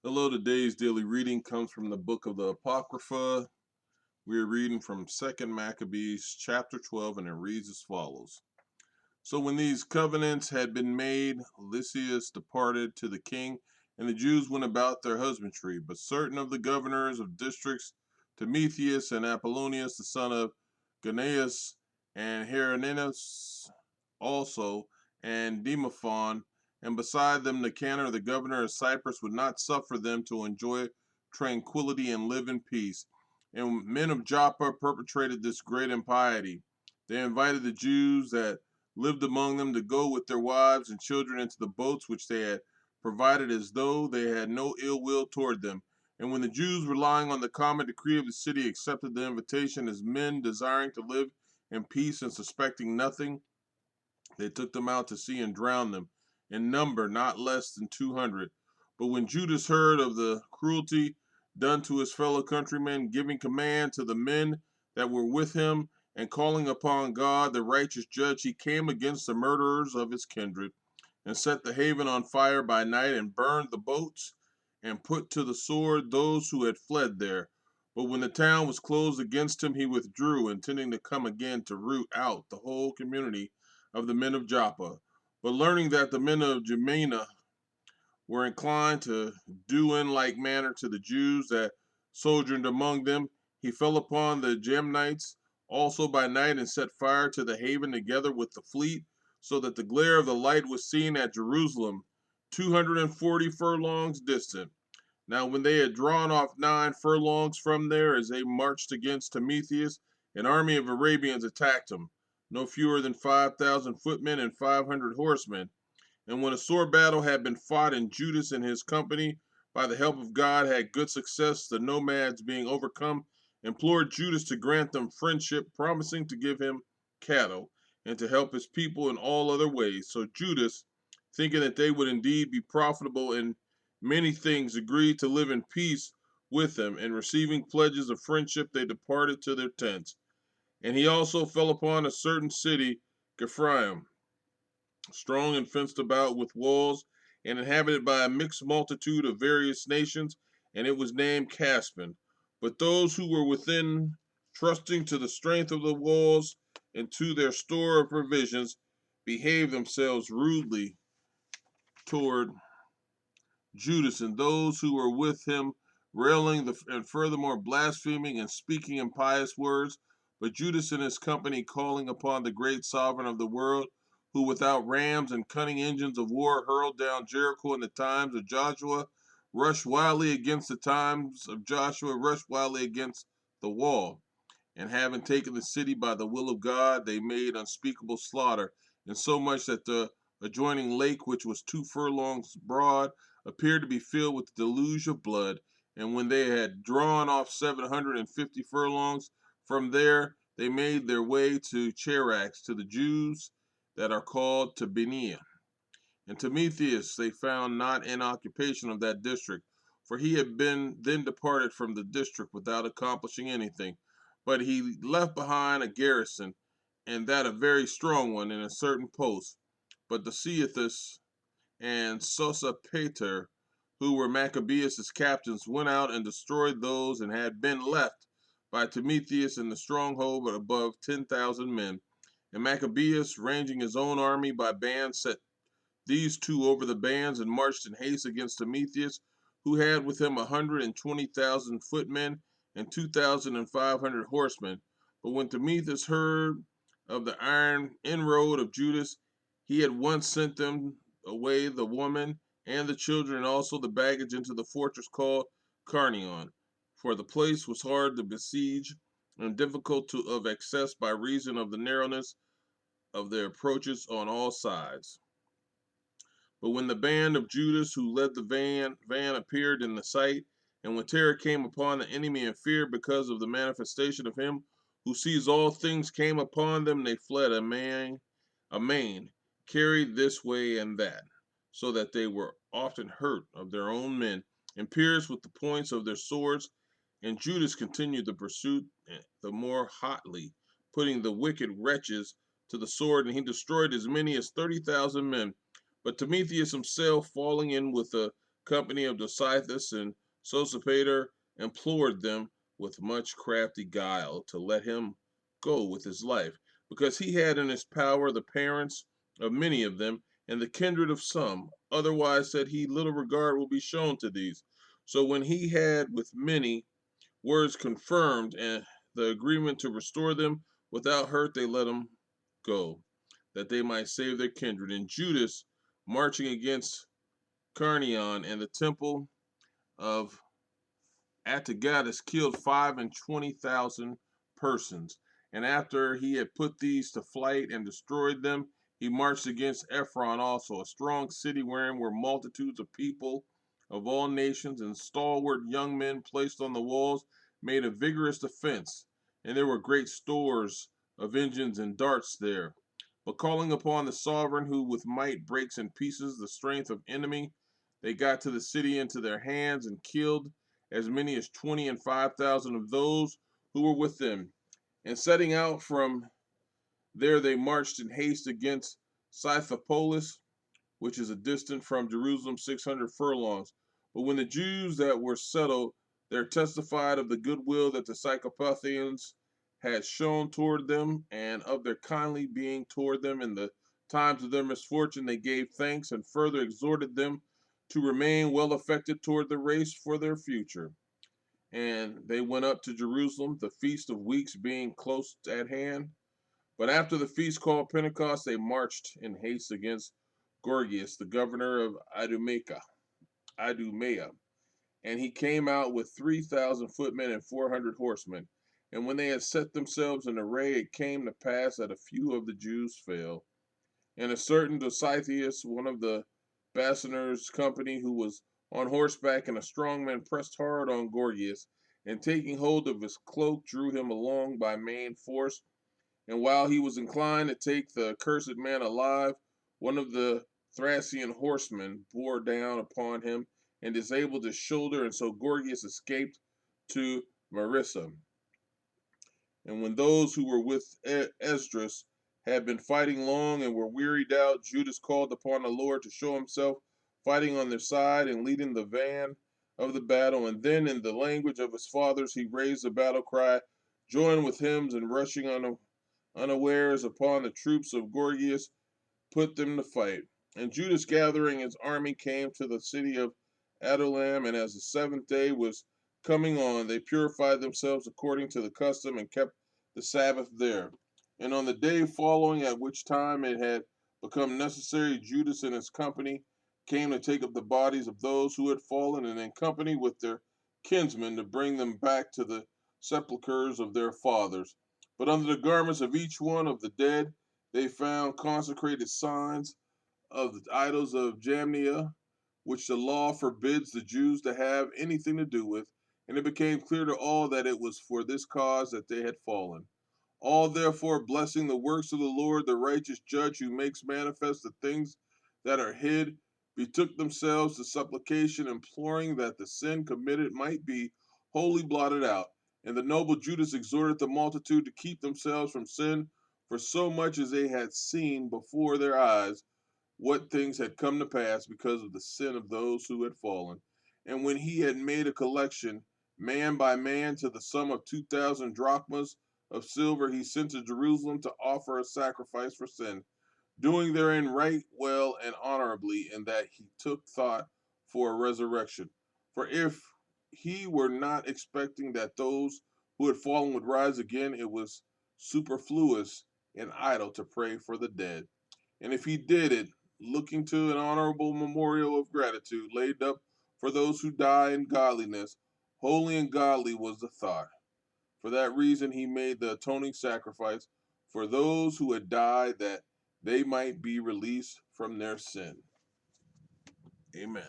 Hello, today's daily reading comes from the book of the Apocrypha. We are reading from 2nd Maccabees chapter 12, and it reads as follows. So when these covenants had been made, Lysias departed to the king, and the Jews went about their husbandry. But certain of the governors of districts, Timotheus and Apollonius, the son of Gnaeus, and Hieronymus also, and Demophon, and beside them Nicanor, the governor of Cyprus, would not suffer them to enjoy tranquility and live in peace. And men of Joppa perpetrated this great impiety. They invited the Jews that lived among them to go with their wives and children into the boats which they had provided, as though they had no ill will toward them. And when the Jews, relying on the common decree of the city, accepted the invitation as men desiring to live in peace and suspecting nothing, they took them out to sea and drowned them, in number not less than 200. But when Judas heard of the cruelty done to his fellow countrymen, giving command to the men that were with him, and calling upon God, the righteous judge, he came against the murderers of his kindred, and set the haven on fire by night, and burned the boats, and put to the sword those who had fled there. But when the town was closed against him, he withdrew, intending to come again to root out the whole community of the men of Joppa. But learning that the men of Gemena were inclined to do in like manner to the Jews that sojourned among them, he fell upon the Jamnites also by night, and set fire to the haven together with the fleet, so that the glare of the light was seen at Jerusalem, 240 furlongs distant. Now, when they had drawn off 9 furlongs from there, as they marched against Timotheus, an army of Arabians attacked him, no fewer than 5,000 footmen and 500 horsemen. And when a sore battle had been fought, and Judas and his company, by the help of God, had good success, the nomads, being overcome, implored Judas to grant them friendship, promising to give him cattle, and to help his people in all other ways. So Judas, thinking that they would indeed be profitable in many things, agreed to live in peace with them, and receiving pledges of friendship, they departed to their tents. And he also fell upon a certain city, Gephraim, strong and fenced about with walls, and inhabited by a mixed multitude of various nations, and it was named Caspin. But those who were within, trusting to the strength of the walls and to their store of provisions, behaved themselves rudely toward Judas and those who were with him, railing and furthermore blaspheming and speaking impious words. But Judas and his company, calling upon the great sovereign of the world, who without rams and cunning engines of war hurled down Jericho in the times of Joshua, rushed wildly against the wall. And having taken the city by the will of God, they made unspeakable slaughter, insomuch that the adjoining lake, which was 2 furlongs broad, appeared to be filled with a deluge of blood. And when they had drawn off 750 furlongs from there, they made their way to Charax, to the Jews that are called Tabenia. And Timotheus they found not in occupation of that district, for he had been then departed from the district without accomplishing anything. But he left behind a garrison, and that a very strong one, in a certain post. But the Ceithus and Sosapater, who were Maccabeus' captains, went out and destroyed those and had been left by Timotheus in the stronghold, but above 10,000 men. And Maccabeus, ranging his own army by bands, set these two over the bands, and marched in haste against Timotheus, who had with him 120,000 footmen and 2,500 horsemen. But when Timotheus heard of the iron inroad of Judas, he at once sent them away, the woman and the children, and also the baggage, into the fortress called Carnion, for the place was hard to besiege and difficult of access by reason of the narrowness of their approaches on all sides. But when the band of Judas, who led the van appeared in the sight, and when terror came upon the enemy, and fear because of the manifestation of him who sees all things came upon them, they fled amain, carried this way and that, so that they were often hurt of their own men, and pierced with the points of their swords. And Judas continued the pursuit the more hotly, putting the wicked wretches to the sword, and he destroyed as many as 30,000 men. But Timotheus himself, falling in with a company of Dositheus and Sosipater, implored them with much crafty guile to let him go with his life, because he had in his power the parents of many of them and the kindred of some. Otherwise, said he, little regard will be shown to these. So when he had with many words confirmed and the agreement to restore them without hurt, they let him go, that they might save their kindred. And Judas, marching against Carnion and the temple of Atagatus, killed 25,000 persons. And after he had put these to flight and destroyed them, he marched against Ephron also, a strong city wherein were multitudes of people of all nations, and stalwart young men placed on the walls made a vigorous defense. And there were great stores of engines and darts there. But calling upon the sovereign, who with might breaks in pieces the strength of enemy, they got to the city into their hands and killed as many as 20 and 5,000 of those who were with them. And setting out from there, they marched in haste against Scythopolis, which is a distant from Jerusalem 600 furlongs. But when the Jews that were settled there testified of the goodwill that the Sycopathians had shown toward them, and of their kindly being toward them in the times of their misfortune, they gave thanks and further exhorted them to remain well affected toward the race for their future. And they went up to Jerusalem, the feast of weeks being close at hand. But after the feast called Pentecost, they marched in haste against Gorgias, the governor of Idumea, and he came out with 3,000 footmen and 400 horsemen. And when they had set themselves in array, it came to pass that a few of the Jews fell. And a certain Dositheus, one of the Bassaner's company, who was on horseback, and a strong man, pressed hard on Gorgias, and taking hold of his cloak, drew him along by main force. And while he was inclined to take the accursed man alive, one of the Thracian horsemen bore down upon him and disabled his shoulder, and so Gorgias escaped to Marissa. And when those who were with Esdras had been fighting long and were wearied out, Judas called upon the Lord to show himself fighting on their side and leading the van of the battle. And then, in the language of his fathers, he raised the battle cry, joined with hymns, and rushing unawares upon the troops of Gorgias, put them to fight. And Judas, gathering his army, came to the city of Adullam, and as the seventh day was coming on, they purified themselves according to the custom and kept the Sabbath there. And on the day following, at which time it had become necessary, Judas and his company came to take up the bodies of those who had fallen, and in company with their kinsmen to bring them back to the sepulchres of their fathers. But under the garments of each one of the dead, they found consecrated signs of the idols of Jamnia, which the law forbids the Jews to have anything to do with. And it became clear to all that it was for this cause that they had fallen. All therefore, blessing the works of the Lord, the righteous judge who makes manifest the things that are hid, betook themselves to supplication, imploring that the sin committed might be wholly blotted out. And the noble Judas exhorted the multitude to keep themselves from sin, for so much as they had seen before their eyes what things had come to pass because of the sin of those who had fallen. And when he had made a collection, man by man, to the sum of 2,000 drachmas of silver, he sent to Jerusalem to offer a sacrifice for sin, doing therein right well and honorably, in that he took thought for a resurrection. For if he were not expecting that those who had fallen would rise again, it was superfluous and idle to pray for the dead. And if he did it, looking to an honorable memorial of gratitude laid up for those who die in godliness, holy and godly was the thought. For that reason, he made the atoning sacrifice for those who had died, that they might be released from their sin. Amen.